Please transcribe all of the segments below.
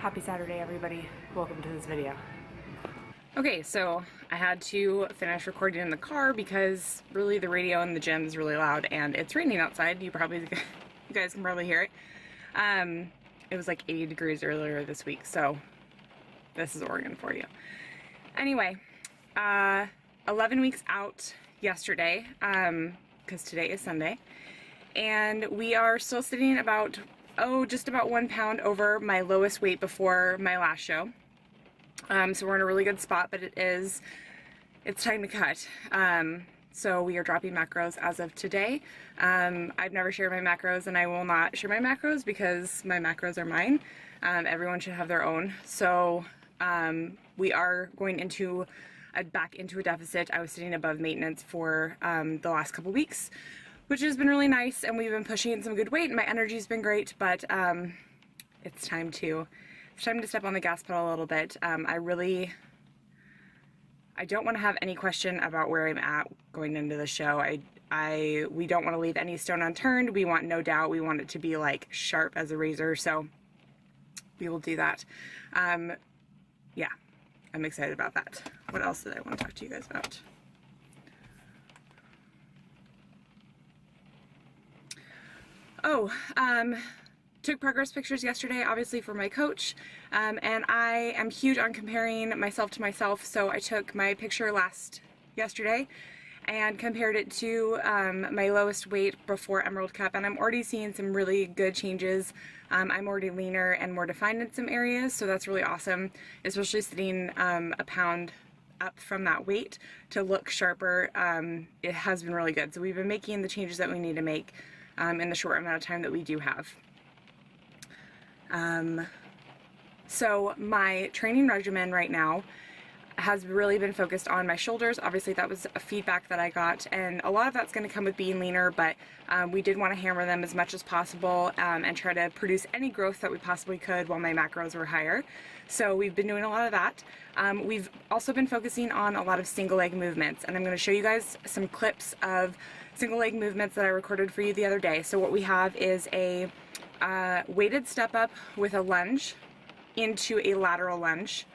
Happy Saturday, everybody. Welcome to this video. Okay, so I had to finish recording in the car because really the radio in the gym is really loud and it's raining outside. You guys can probably hear it. It was like 80 degrees earlier this week, so this is Oregon for you. Anyway, 11 weeks out yesterday, because today is Sunday, and we are still sitting about, just about 1 pound over my lowest weight before my last show. So we're in a really good spot, but it's time to cut. So we are dropping macros as of today. I've never shared my macros, and I will not share my macros because my macros are mine. Everyone should have their own. So we are going back into a deficit. I was sitting above maintenance for the last couple weeks, which has been really nice, and we've been pushing some good weight, and my energy's been great, but it's time to step on the gas pedal a little bit. I don't want to have any question about where I'm at going into the show. We don't want to leave any stone unturned. We want no doubt. We want it to be like sharp as a razor, so we will do that. Yeah, I'm excited about that. What else did I want to talk to you guys about? Took progress pictures yesterday, obviously for my coach, and I am huge on comparing myself to myself, so I took my picture yesterday and compared it to my lowest weight before Emerald Cup, and I'm already seeing some really good changes. I'm already leaner and more defined in some areas, so that's really awesome, especially sitting a pound up from that weight to look sharper. It has been really good, so we've been making the changes that we need to make in the short amount of time that we do have. So my training regimen right now has really been focused on my shoulders. Obviously that was a feedback that I got, and a lot of that's going to come with being leaner, but we did want to hammer them as much as possible and try to produce any growth that we possibly could while my macros were higher. So we've been doing a lot of that. We've also been focusing on a lot of single leg movements, and I'm going to show you guys some clips of single leg movements that I recorded for you the other day. So what we have is a weighted step up with a lunge into a lateral lunge.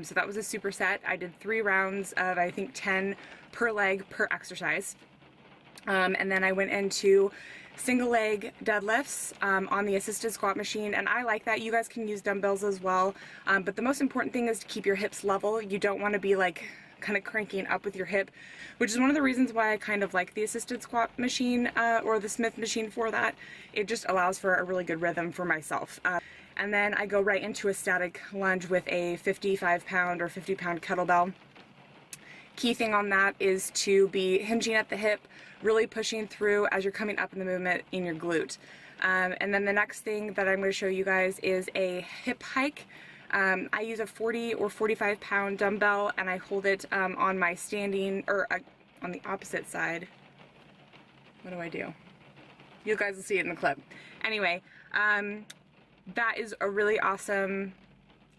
So that was a superset. I did 3 rounds of, I think, 10 per leg per exercise. And then I went into single leg deadlifts on the assisted squat machine, and I like that. You guys can use dumbbells as well, but the most important thing is to keep your hips level. You don't want to be like kind of cranking up with your hip, which is one of the reasons why I kind of like the assisted squat machine or the Smith machine for that. It just allows for a really good rhythm for myself. And then I go right into a static lunge with a 55 pound or 50 pound kettlebell. Key thing on that is to be hinging at the hip, really pushing through as you're coming up in the movement in your glute. And then the next thing that I'm going to show you guys is a hip hike. I use a 40 or 45 pound dumbbell, and I hold it on my standing, or on the opposite side. What do I do? You guys will see it in the clip. Anyway, that is a really awesome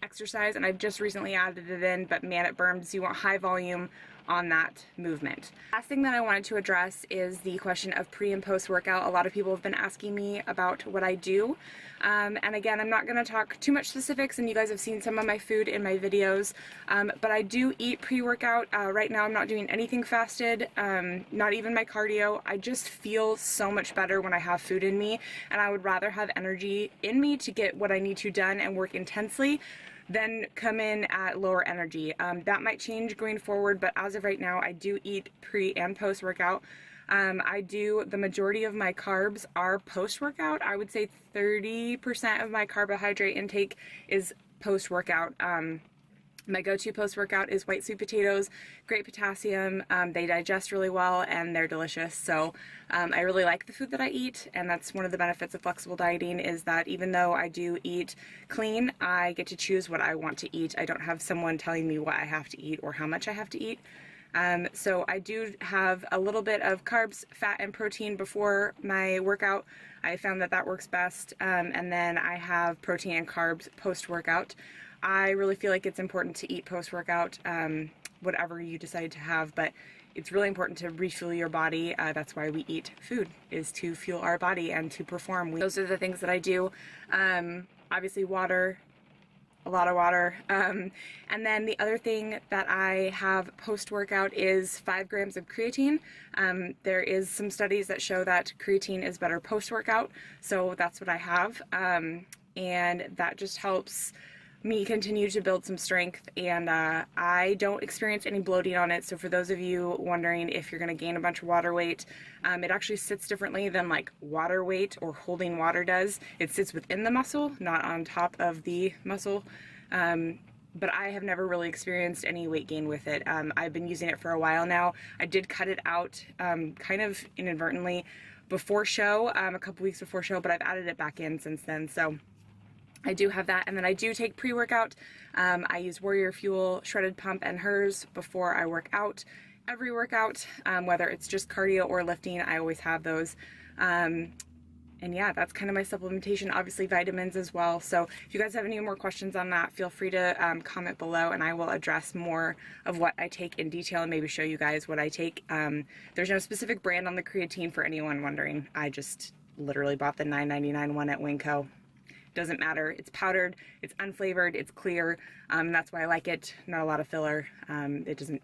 exercise, and I've just recently added it in, but man, it burns. You want high volume on that movement. Last thing that I wanted to address is the question of pre and post workout. A lot of people have been asking me about what I do, and again, I'm not going to talk too much specifics, and you guys have seen some of my food in my videos, but I do eat pre-workout. Right now I'm not doing anything fasted, not even my cardio. I just feel so much better when I have food in me, and I would rather have energy in me to get what I need to done and work intensely then come in at lower energy. That might change going forward, but as of right now, I do eat pre and post workout. The majority of my carbs are post workout. I would say 30% of my carbohydrate intake is post workout. My go-to post-workout is white sweet potatoes, great potassium. They digest really well and they're delicious. So I really like the food that I eat, and that's one of the benefits of flexible dieting, is that even though I do eat clean, I get to choose what I want to eat. I don't have someone telling me what I have to eat or how much I have to eat. So I do have a little bit of carbs, fat, and protein before my workout. I found that that works best. And then I have protein and carbs post-workout. I really feel like it's important to eat post-workout, whatever you decide to have, but it's really important to refuel your body. That's why we eat food, is to fuel our body and to perform. Those are the things that I do. Obviously water, a lot of water. And then the other thing that I have post-workout is 5 grams of creatine. There is some studies that show that creatine is better post-workout, so that's what I have. And that just helps me continue to build some strength, and I don't experience any bloating on it. So for those of you wondering if you're going to gain a bunch of water weight, it actually sits differently than like water weight or holding water does. It sits within the muscle, not on top of the muscle. But I have never really experienced any weight gain with it. I've been using it for a while now. I did cut it out kind of inadvertently before show, a couple weeks before show, but I've added it back in since then. So I do have that, and then I do take pre-workout. I use Warrior Fuel, Shredded Pump, and hers before I work out. Every workout, whether it's just cardio or lifting, I always have those. And yeah, that's kind of my supplementation. Obviously vitamins as well. So if you guys have any more questions on that, feel free to comment below, and I will address more of what I take in detail and maybe show you guys what I take. There's no specific brand on the creatine for anyone wondering. I just literally bought the $9.99 one at Winco. Doesn't matter. It's powdered, it's unflavored, it's clear, and that's why I like it. Not a lot of filler. It doesn't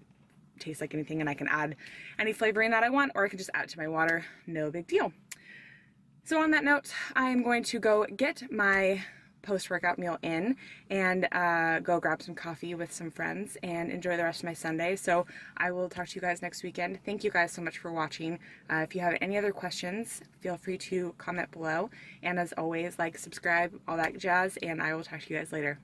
taste like anything, and I can add any flavoring that I want, or I can just add it to my water. No big deal. So on that note, I am going to go get my post-workout meal in and go grab some coffee with some friends and enjoy the rest of my Sunday. So I will talk to you guys next weekend. Thank you guys so much for watching. If you have any other questions, feel free to comment below. And as always, like, subscribe, all that jazz, and I will talk to you guys later.